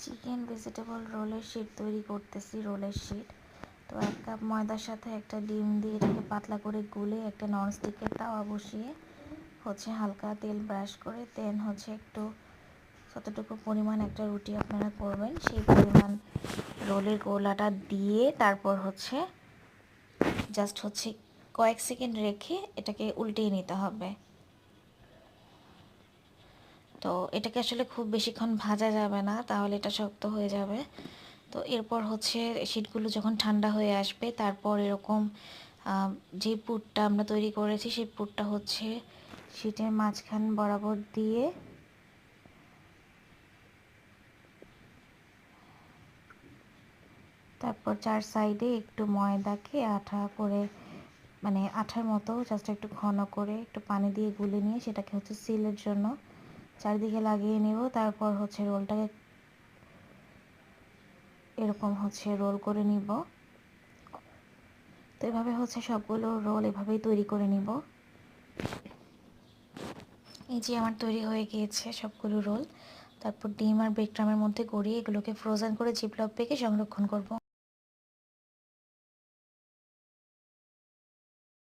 Chicken vegetable রোলের sheet তৈরি করতেছি, রোলের শিট। তো 1 কাপ ময়দার সাথে একটা ডিম দিয়ে এটাকে পাতলা করে গুলে একটা ননস্টিকের তাওয়া বসিয়ে হালকা তেল ব্রাশ করে দেন একটু যতটুকু পরিমাণ একটা রুটি আপনারা করবেন সেই পরিমাণ রোলের গোলাটা দিয়ে তারপর জাস্ট কয়েক সেকেন্ড রেখে এটাকে উল্টিয়ে নিতে হবে। তো এটাকে আসলে খুব বেশিক্ষণ ভাজা যাবে না, তাহলে এটা শক্ত হয়ে যাবে। তো এরপর শিটগুলো যখন ঠান্ডা হয়ে আসবে তারপর এরকম যে পুরটা আমরা তৈরি করেছি সেই পুরটা শিটের মাঝখান বরাবর দিয়ে তারপর 4 সাইডে একটু ময়দাকে আঠা করে, মানে আঠার মতো জাস্ট একটু ঘন করে একটু পানি দিয়ে গুলে নিয়ে সেটাকে সিলের জন্য চারিদিকে লাগিয়ে নেব। তারপর রোলটাকে এরকম রোল করে নিব। তো এভাবে সবগুলো রোল এভাবেই তৈরি করে নিব। এই যে আমার তৈরি হয়ে গিয়েছে সবগুলো রোল। তারপর ডিম আর ব্রেড ক্রামের মধ্যে গড়িয়ে এগুলোকে ফ্রোজেন করে জিপলক ব্যাগে সংরক্ষণ করব।